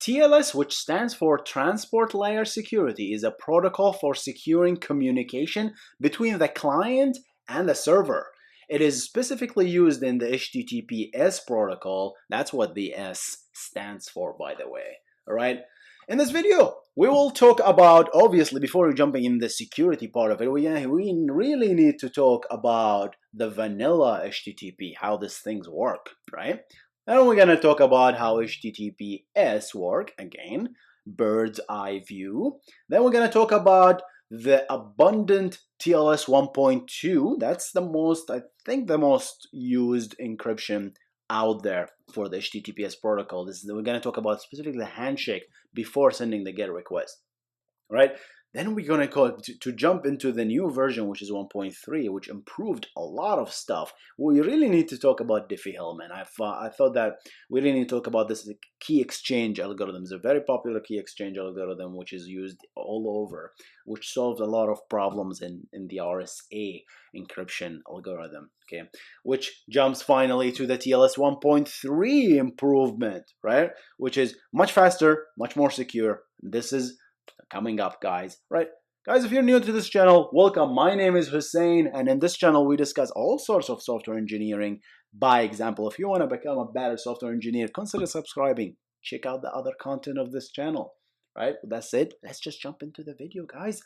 TLS, which stands for Transport Layer Security, is a protocol for securing communication between the client and the server. It is specifically used in the HTTPS protocol. That's what the S stands for, by the way. All right. In this video, we will talk about, obviously, before jumping in the security part of it, we really need to talk about the vanilla HTTP, how these things work, right? Then we're going to talk about how HTTPS work, again, bird's eye view. Then we're going to talk about the abundant TLS 1.2. That's the most, I think, the most used encryption out there for the HTTPS protocol. We're going to talk about specifically the handshake before sending the GET request, right? Then we're going to jump into the new version, which is 1.3, which improved a lot of stuff. We really need to talk about Diffie Hellman. I thought that we really need to talk about this key exchange algorithm. It's a very popular key exchange algorithm, which is used all over, which solves a lot of problems in the RSA encryption algorithm, okay? Which jumps finally to the TLS 1.3 improvement, right? Which is much faster, much more secure. This is coming up, guys, right? Guys, if you're new to this channel, welcome. My name is Hussein, and in this channel, we discuss all sorts of software engineering by example. If you want to become a better software engineer, consider subscribing. Check out the other content of this channel, right? That's it. Let's just jump into the video, guys.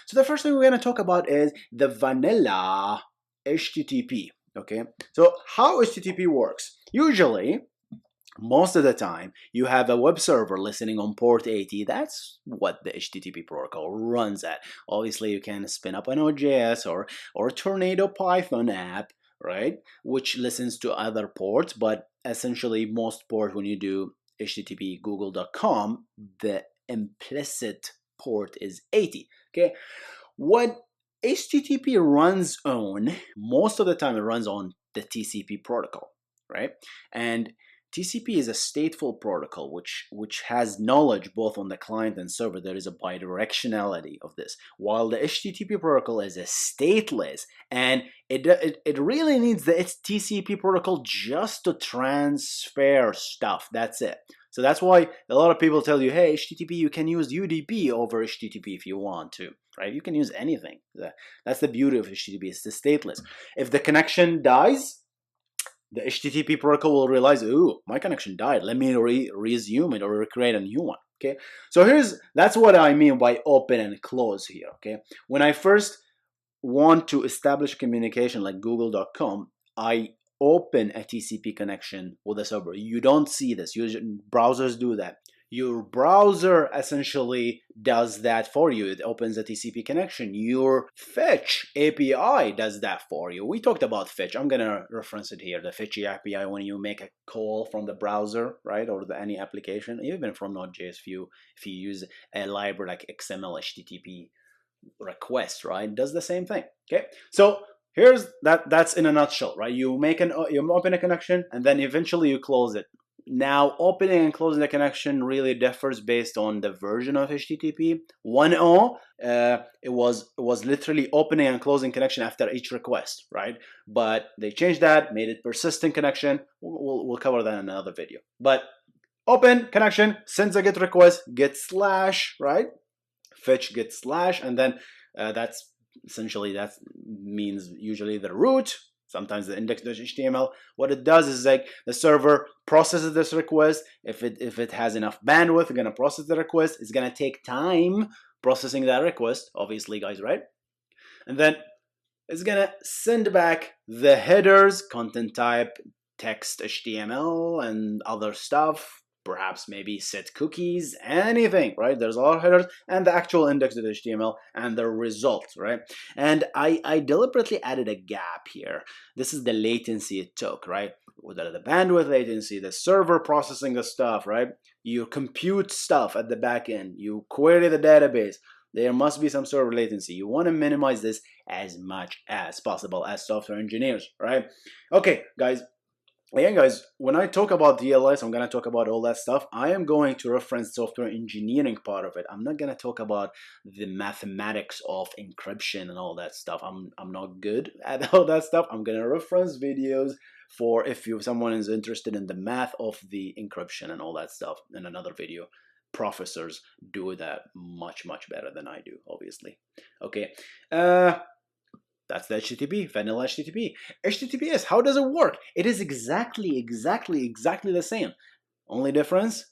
So the first thing we're going to talk about is the vanilla HTTP, okay? So how HTTP works. Usually, most of the time, you have a web server listening on port 80. That's what the HTTP protocol runs at. Obviously, you can spin up an Node.js or a Tornado Python app, right, which listens to other ports. But essentially, most ports, when you do HTTP google.com, the implicit port is 80. Okay, what HTTP runs on, most of the time, it runs on the TCP protocol, right? And TCP is a stateful protocol which has knowledge both on the client and server. There is a bidirectionality of this, while the HTTP protocol is a stateless, and it really needs the TCP protocol just to transfer stuff. That's it. So that's why a lot of people tell you, hey, HTTP, you can use UDP over HTTP if you want to, right? You can use anything. That's the beauty of HTTP. It's the stateless. If the connection dies, the HTTP protocol will realize, ooh, my connection died. Let me resume it or recreate a new one, okay? So that's what I mean by open and close here, okay? When I first want to establish communication like google.com, I open a TCP connection with a server. You don't see this. Browsers do that. Your browser essentially does that for you. It opens a TCP connection. Your fetch API does that for you. We talked about fetch. I'm going to reference it here. The fetch API, when you make a call from the browser, right, or any application, even from Node.js, if you use a library like XML HTTP request, right, does the same thing. Okay, so here's that's in a nutshell, right? You open a connection and then eventually you close it. Now, opening and closing the connection really differs based on the version of HTTP. 1.0, it was literally opening and closing connection after each request, right? But they changed that, made it persistent connection. We'll cover that in another video. But open connection, sends a GET request, GET slash, right? Fetch GET slash, and then that's essentially, that means usually the root, sometimes the index.html. What it does is like the server processes this request. If it has enough bandwidth, it's gonna process the request. It's gonna take time processing that request, obviously, guys, right? And then it's gonna send back the headers, content type, text, HTML, and other stuff. Perhaps maybe set cookies, anything, right? There's a lot of headers and the actual index.html and the results, right? And I deliberately added a gap here. This is the latency it took, right? Whether the bandwidth latency, the server processing the stuff, right? You compute stuff at the back end, you query the database. There must be some server latency. You want to minimize this as much as possible as software engineers, right? Okay, guys. Again, guys, when I talk about TLS, I'm going to talk about all that stuff. I am going to reference software engineering part of it. I'm not going to talk about the mathematics of encryption and all that stuff. I'm not good at all that stuff. I'm going to reference videos for if someone is interested in the math of the encryption and all that stuff in another video. Professors do that much better than I do, obviously. Okay, that's the HTTP, vanilla HTTP. HTTPS, how does it work? It is exactly the same. Only difference,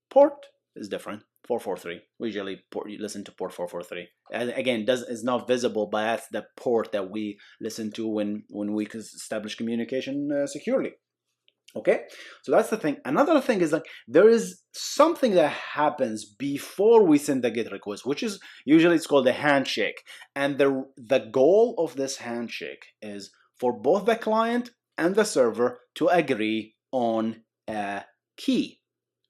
port is different. 443. We usually listen to port 443. And again, is not visible, but that's the port that we listen to when we establish communication securely. Okay, so that's the thing. Another thing is like there is something that happens before we send the GET request, which is usually it's called a handshake. And the goal of this handshake is for both the client and the server to agree on a key,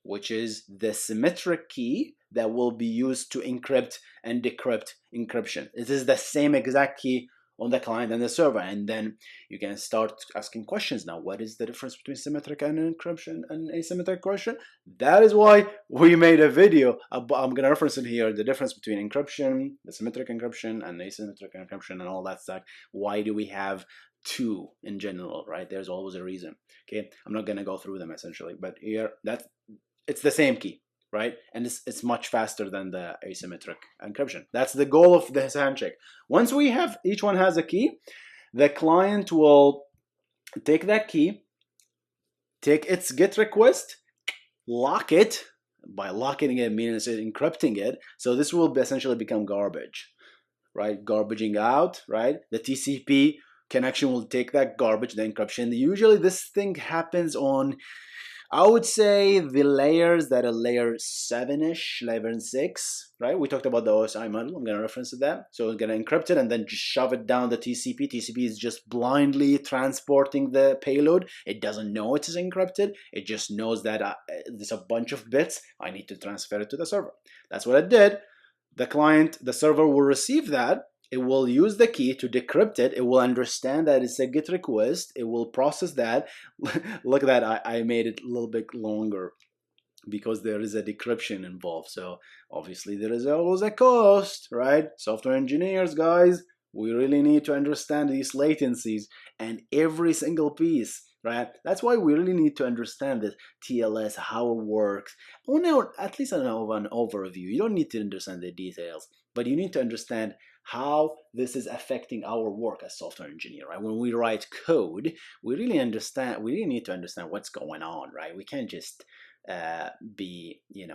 which is the symmetric key that will be used to encrypt and decrypt encryption. It is the same exact key on the client and the server, and then you can start asking questions. Now, what is the difference between symmetric and encryption and asymmetric encryption? That is why we made a video. I'm going to reference it here, the difference between encryption, the symmetric encryption, and asymmetric encryption, and all that stuff. Why do we have two in general, right? There's always a reason. Okay, I'm not going to go through them essentially, but here it's the same key, right? And it's much faster than the asymmetric encryption. That's the goal of this handshake. Once we have, each one has a key, the client will take that key, take its GET request, lock it. By locking it means encrypting it. So this will essentially become garbage, right? Garbaging out, right? The TCP connection will take that garbage, the encryption. Usually this thing happens on, I would say, the layers that are layer 7-ish, layer 6, right? We talked about the OSI model. I'm going to reference to that. So we're going to encrypt it and then just shove it down the TCP. TCP is just blindly transporting the payload. It doesn't know it is encrypted. It just knows that there's a bunch of bits. I need to transfer it to the server. That's what it did. The client, the server will receive that. It will use the key to decrypt it. It will understand that it's a GET request. It will process that. Look at that, I made it a little bit longer because there is a decryption involved. So obviously there is always a cost, right? Software engineers, guys, we really need to understand these latencies and every single piece, right? That's why we really need to understand this TLS, how it works. Oh no, at least an overview. You don't need to understand the details, but you need to understand how this is affecting our work as software engineer, right? When we write code, we really need to understand what's going on, right? We can't just be, we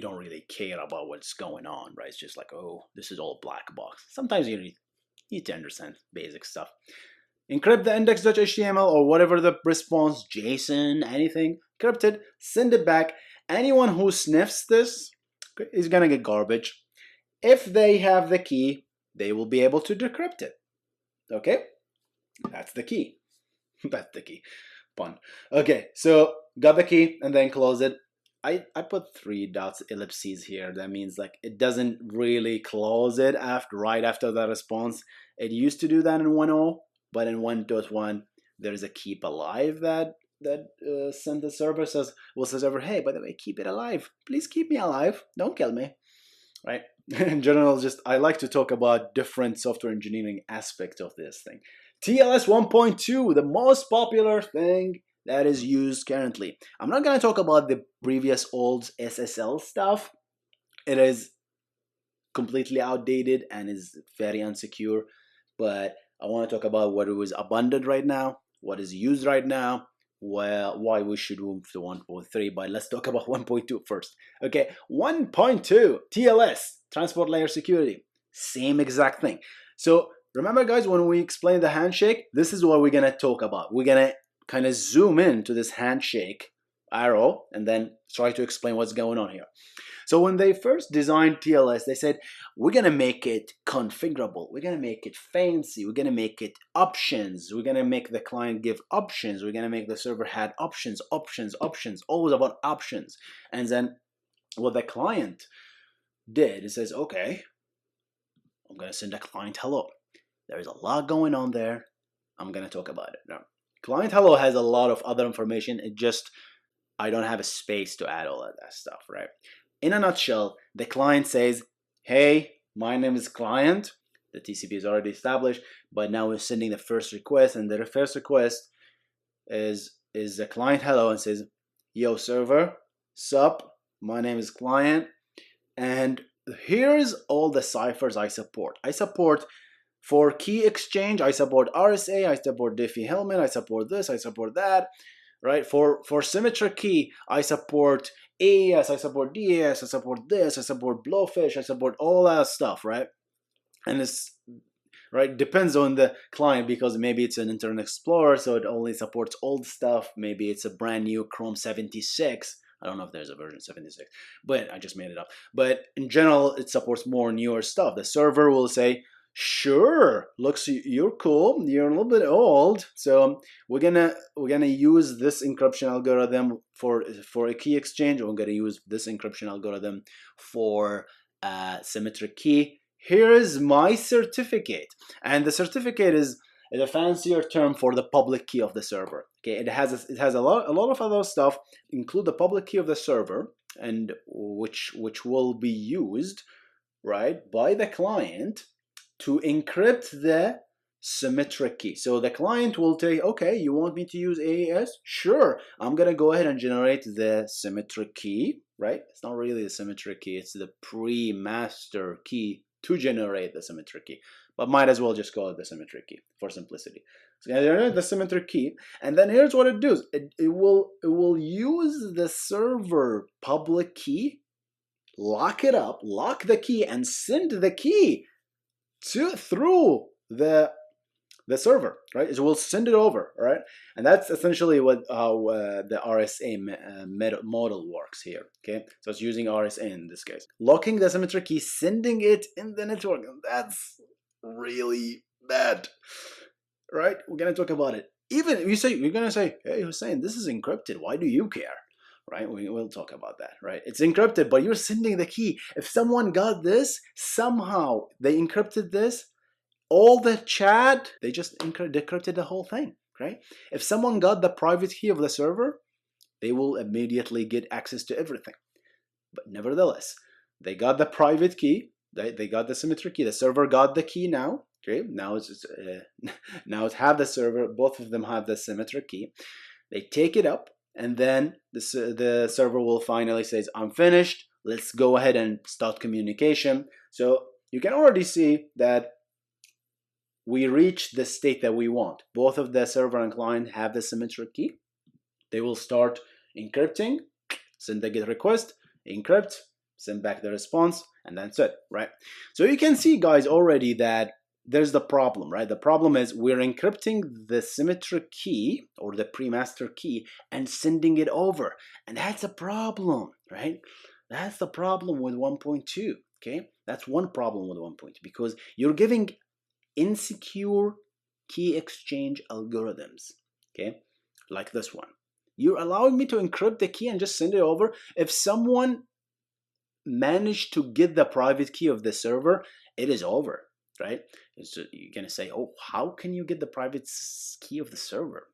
don't really care about what's going on, right? It's just like, oh, this is all black box. Sometimes you need to understand basic stuff. Encrypt the index.html or whatever the response, JSON, anything, encrypt it, send it back. Anyone who sniffs this is gonna get garbage. If they have the key, they will be able to decrypt it. Okay? That's the key. That's the key. Pun. Okay, so got the key and then close it. I put 3 dots ellipses here. That means like it doesn't really close it right after the response. It used to do that in 1.0, but in 1.1 there is a keep alive that send the server says, hey, by the way, keep it alive. Please keep me alive. Don't kill me. Right? In general, I like to talk about different software engineering aspects of this thing. TLS 1.2, the most popular thing that is used currently. I'm not going to talk about the previous old SSL stuff. It is completely outdated and is very unsecure. But I want to talk about what is abundant right now, what is used right now, why we should move to 1.3, but let's talk about 1.2 first. Okay, 1.2, TLS, Transport Layer Security, same exact thing. So remember guys, when we explain the handshake, this is what we're gonna talk about. We're gonna kind of zoom in to this handshake arrow and then try to explain what's going on here. So when they first designed TLS, they said, we're going to make it configurable. We're going to make it fancy. We're going to make it options. We're going to make the client give options. We're going to make the server had options, always about options. And then what the client did, it says, okay, I'm going to send a client hello. There's a lot going on there. I'm going to talk about it now. Client hello has a lot of other information. I don't have a space to add all of that stuff, right? In a nutshell, the client says, hey, my name is client. The TCP is already established, but now we're sending the first request, and the first request is the client hello and says, yo server, sup, my name is client, and here's all the ciphers I support. I support for key exchange, I support RSA, I support Diffie Hellman, I support this, I support that, right? For symmetric key, I support AES, I support DAS, I support this, I support Blowfish, I support all that stuff, right? And it's right, depends on the client, because maybe it's an Internet Explorer, so it only supports old stuff. Maybe it's a brand new Chrome 76. I don't know if there's a version 76, but I just made it up. But in general, it supports more newer stuff. The server will say, sure, looks, you're cool, you're a little bit old, so we're gonna use this encryption algorithm for a key exchange. We're gonna use this encryption algorithm for symmetric key. Here is my certificate, and the certificate is a fancier term for the public key of the server. Okay, it has a lot of other stuff, include the public key of the server, and which will be used, right, by the client to encrypt the symmetric key. So the client will say, okay, you want me to use AES? Sure, I'm gonna go ahead and generate the symmetric key, right? It's not really the symmetric key, it's the pre-master key to generate the symmetric key, but might as well just call it the symmetric key for simplicity. So generate the symmetric key, and then here's what it does. It will use the server public key, lock it up, lock the key, and send the key through the server, right? It will send it over, right? And that's essentially what the RSA model works here, okay? So it's using RSA in this case. Locking the symmetric key, sending it in the network. That's really bad, right? We're gonna talk about it. Even you're gonna say, hey Hussein, this is encrypted. Why do you care? Right? We'll talk about that, right? It's encrypted, but you're sending the key. If someone got this, somehow they encrypted this, all the chat, they just decrypted the whole thing, right? If someone got the private key of the server, they will immediately get access to everything. But nevertheless, they got the private key, they got the symmetric key, the server got the key now, okay? Now it's now it have the server, both of them have the symmetric key. They take it up, and then the server will finally says, I'm finished, let's go ahead and start communication. So you can already see that we reach the state that we want. Both of the server and client have the symmetric key. They will start encrypting, send the GET request, encrypt, send back the response, and that's it, right? So you can see, guys, already that there's the problem, right? The problem is we're encrypting the symmetric key or the pre-master key and sending it over. And that's a problem, right? That's the problem with 1.2, okay? That's one problem with 1.2, because you're giving insecure key exchange algorithms, okay, like this one. You're allowing me to encrypt the key and just send it over. If someone managed to get the private key of the server, it is over, right? So you're gonna say, oh, how can you get the private key of the server?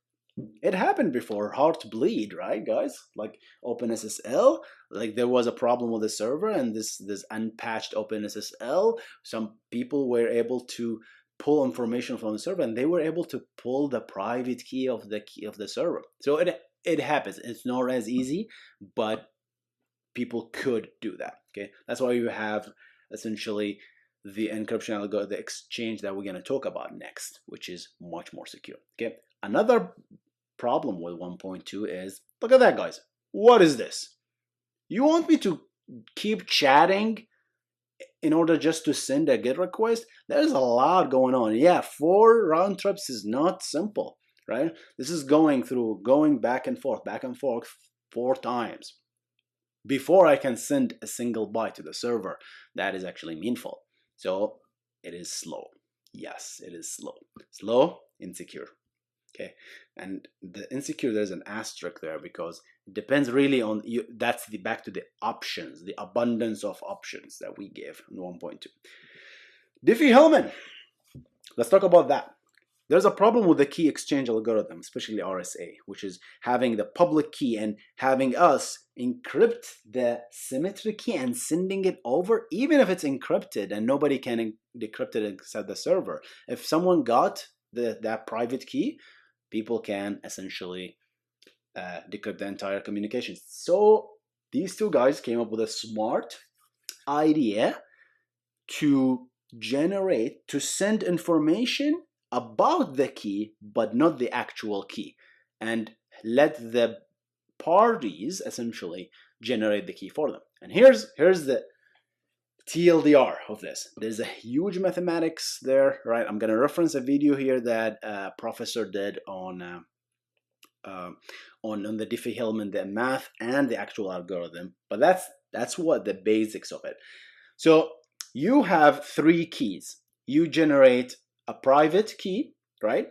It happened before, Heartbleed, right, guys? Like OpenSSL, like there was a problem with the server, and this unpatched OpenSSL, some people were able to pull information from the server, and they were able to pull the private key of the server. So it happens. It's not as easy, but people could do that. Okay, that's why you have essentially the encryption algorithm, the exchange that we're going to talk about next, which is much more secure. Okay, another problem with 1.2 is, look at that, guys. What is this? You want me to keep chatting in order just to send a GET request? There's a lot going on. Yeah, 4 round trips is not simple, right? This is going back and forth 4 times before I can send a single byte to the server. That is actually meaningful. So it is slow. Yes, it is slow. Slow, insecure. Okay, and the insecure, there's an asterisk there because it depends really on you. That's back to the options, the abundance of options that we give in 1.2. Diffie Hellman, let's talk about that. there's a problem with the key exchange algorithm, especially RSA, which is having the public key and having us encrypt the symmetric key and sending it over, even if it's encrypted and nobody can decrypt it except the server. If someone got that private key, people can essentially decrypt the entire communication. So these two guys came up with a smart idea to send information about the key, but not the actual key, and let the parties essentially generate the key for them. And here's the TLDR of this. There's a huge mathematics there, right? I'm gonna reference a video here that a professor did on the Diffie Hellman, the math and the actual algorithm. But that's what the basics of it. So you have three keys. You generate a private key, right?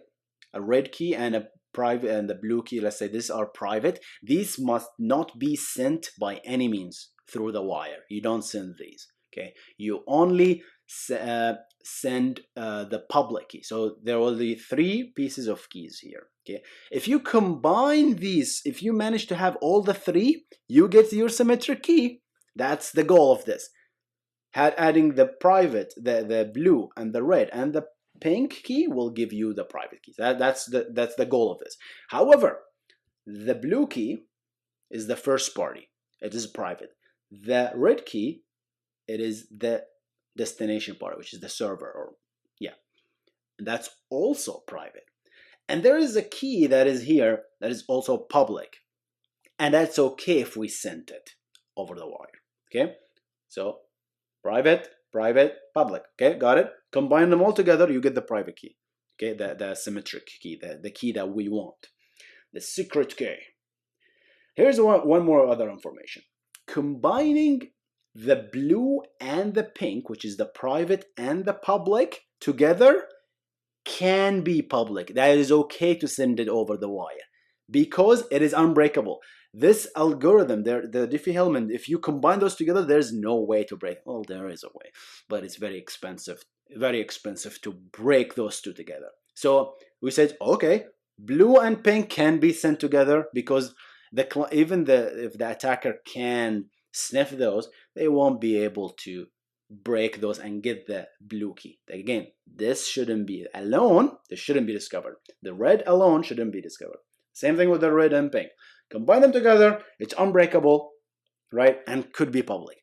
A red key and a private and the blue key. Let's say these are private. These must not be sent by any means through the wire. You don't send these. Okay, you only send the public key. So there will be three pieces of keys here. Okay, if you combine these, if you manage to have all the three, you get your symmetric key. That's the goal of this. Adding the private, the blue and the red and the pink key will give you the private keys. That's the goal of this. However, the blue key is the first party. It is private. The red key, it is the destination part, which is the server, or yeah, that's also private. And there is a key that is here that is also public, and that's okay if we send it over the wire. Okay, so private, private, public. Okay, got it? Combine them all together, you get the private key. Okay, the symmetric key, the key that we want, the secret key. Here's one more other information. Combining the blue and the pink, which is the private and the public, together can be public. That is okay to send it over the wire because it is unbreakable. This algorithm, the Diffie-Hellman, if you combine those together, there's no way to break. Well, there is a way, but it's very expensive to break those two together. So we said, okay, blue and pink can be sent together because if the attacker can sniff those, they won't be able to break those and get the blue key. Again, this shouldn't be discovered. The red alone shouldn't be discovered. Same thing with the red and pink. Combine them together, it's unbreakable, right? And could be public.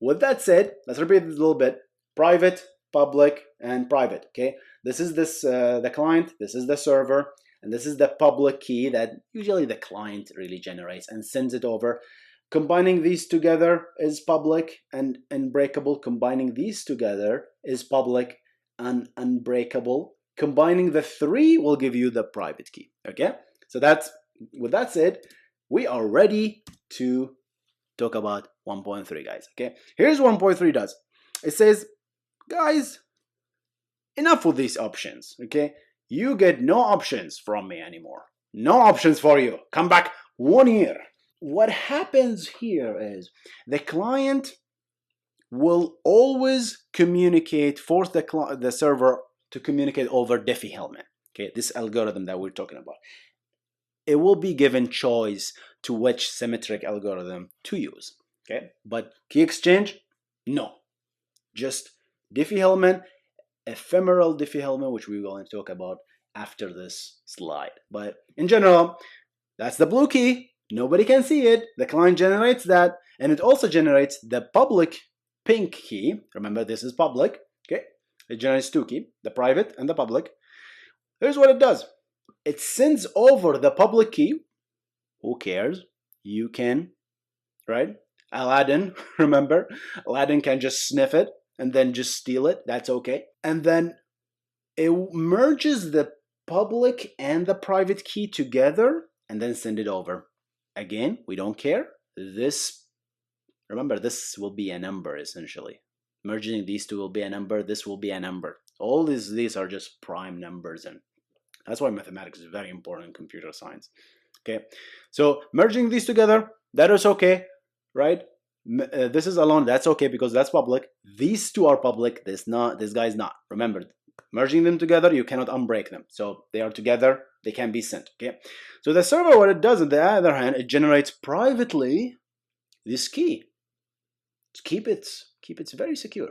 With that said, let's repeat this a little bit. Private, public, and private, okay? This is the client, this is the server, and this is the public key that usually the client really generates and sends it over. Combining these together is public and unbreakable. Combining these together is public and unbreakable. Combining the three will give you the private key, okay? So with that said, we are ready to talk about 1.3, guys, okay? Here's 1.3 does. It says, guys, enough with these options, okay? You get no options from me anymore. No options for you. Come back 1 year. What happens here is the client will always force the server to communicate over Diffie-Hellman, okay? This algorithm that we're talking about. It will be given choice to which symmetric algorithm to use, okay? But key exchange, no. Just Diffie-Hellman, ephemeral Diffie-Hellman, which we will talk about after this slide. But in general, that's the blue key. Nobody can see it. The client generates that, and it also generates the public pink key. Remember, this is public, okay? It generates two keys, the private and the public. Here's what it does. It sends over the public key. Who cares? You can, right? Aladdin, remember? Aladdin can just sniff it and then just steal it. That's okay. And then it merges the public and the private key together and then send it over. Again, we don't care. Remember, this will be a number essentially. Merging these two will be a number. This will be a number. All these are just prime numbers, and that's why mathematics is very important in computer science. Okay, so merging these together, that is okay, right? This is alone, that's okay because that's public. These two are public. This guy is not. Remember, Merging them together, you cannot unbreak them. So they are together, they can be sent. Okay. So the server, what it does on the other hand, it generates privately this key. Keep it very secure.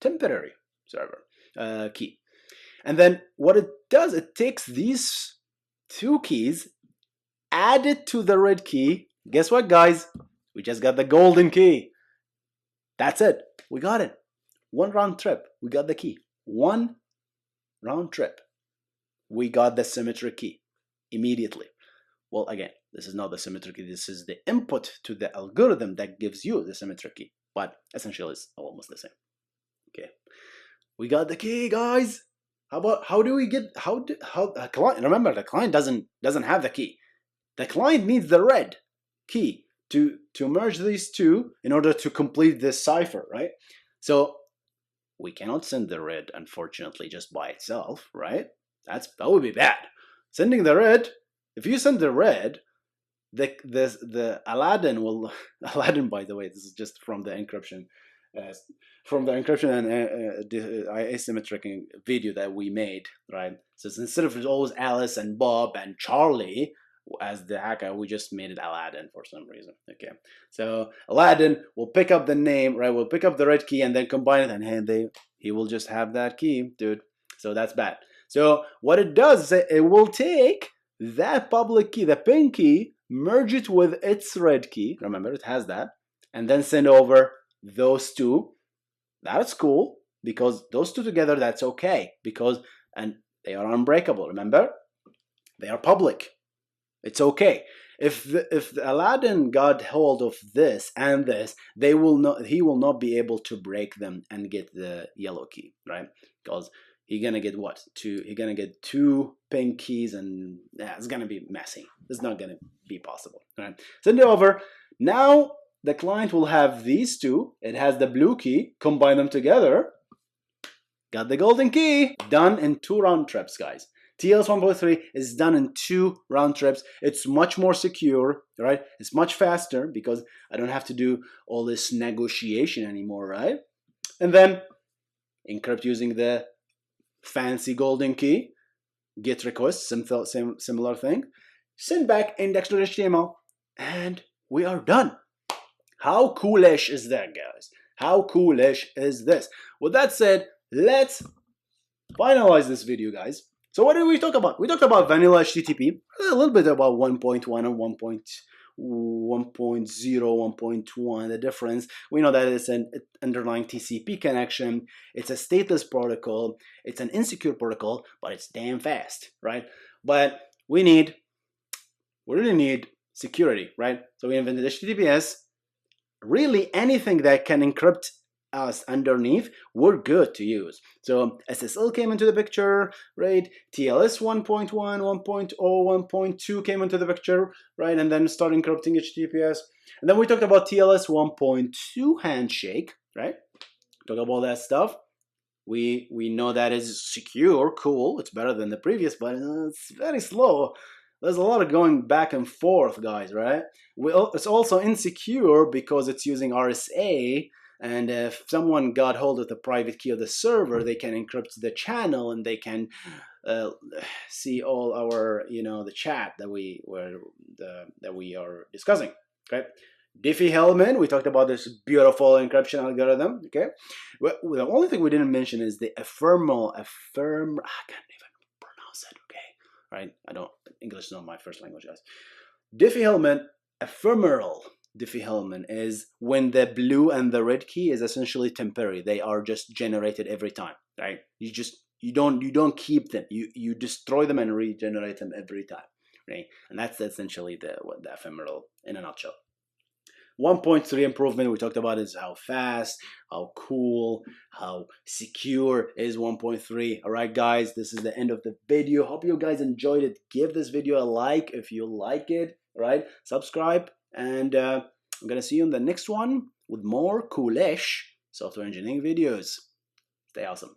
Temporary server key. And then what it does, it takes these two keys, add it to the red key. Guess what, guys? We just got the golden key. That's it. We got it. One round trip. We got the key. One round trip. We got the symmetric key immediately. Well, again, this is not the symmetric key. This is the input to the algorithm that gives you the symmetric key. But essentially, it's almost the same. Okay. We got the key, guys. How do we get the client? Remember, the client doesn't have the key. The client needs the red key to merge these two in order to complete this cipher, right? So we cannot send the red, unfortunately, just by itself, right? That would be bad. Sending the red, if you send the red, the Aladdin will Aladdin. By the way, this is just from the encryption. And asymmetric video that we made, right? So instead of always Alice and Bob and Charlie as the hacker, we just made it Aladdin for some reason. Okay, so Aladdin will pick up the name, right? We'll pick up the red key and then combine it, and he will just have that key, dude. So that's bad. So what it does is it will take that public key, the PIN key, merge it with its red key. Remember, it has that, and then send over those two. That's cool, because those two together, that's okay, and they are unbreakable. Remember, they are public. It's okay. If the Aladdin got hold of this and this, he will not be able to break them and get the yellow key, right? Because he's gonna get what? He's gonna get two pink keys, and it's gonna be messy. It's not gonna be possible, right? Send it over. Now the client will have these two. It has the blue key. Combine them together. Got the golden key. Done in 2 round trips, guys. TLS 1.3 is done in 2 round trips. It's much more secure, right? It's much faster because I don't have to do all this negotiation anymore, right? And then encrypt using the fancy golden key. Get requests, similar thing. Send back index.html, and we are done. How coolish is that, guys? How coolish is this? With that said, let's finalize this video, guys. So what did we talk about? We talked about vanilla HTTP, a little bit about 1.1 and 1.0, 1.1, the difference. We know that it's an underlying TCP connection. It's a stateless protocol. It's an insecure protocol, but it's damn fast, right? But we really need security, right? So we invented HTTPS. Really, anything that can encrypt us underneath, we're good to use. So SSL came into the picture, right? TLS 1.1, 1.0, 1.2 came into the picture, right? And then start encrypting HTTPS. And then we talked about TLS 1.2 handshake, right? Talk about that stuff. We know that is secure, cool. It's better than the previous, but it's very slow. There's a lot of going back and forth, guys, right? It's also insecure because it's using RSA, and if someone got hold of the private key of the server, they can encrypt the channel, and they can see all our, the chat that we are discussing. Okay, Diffie Hellman, we talked about this beautiful encryption algorithm. Okay, well, the only thing we didn't mention is the ephemeral. I can't even pronounce it. Okay. Right? English is not my first language, guys. Diffie-Hellman, ephemeral Diffie-Hellman is when the blue and the red key is essentially temporary. They are just generated every time, right? You don't keep them. You destroy them and regenerate them every time, right? And that's essentially the ephemeral in a nutshell. 1.3 improvement we talked about is how fast, how cool, how secure is 1.3. All right, guys, this is the end of the video. Hope you guys enjoyed it. Give this video a like if you like it, right? Subscribe, and I'm gonna see you in the next one with more coolish software engineering videos. Stay awesome.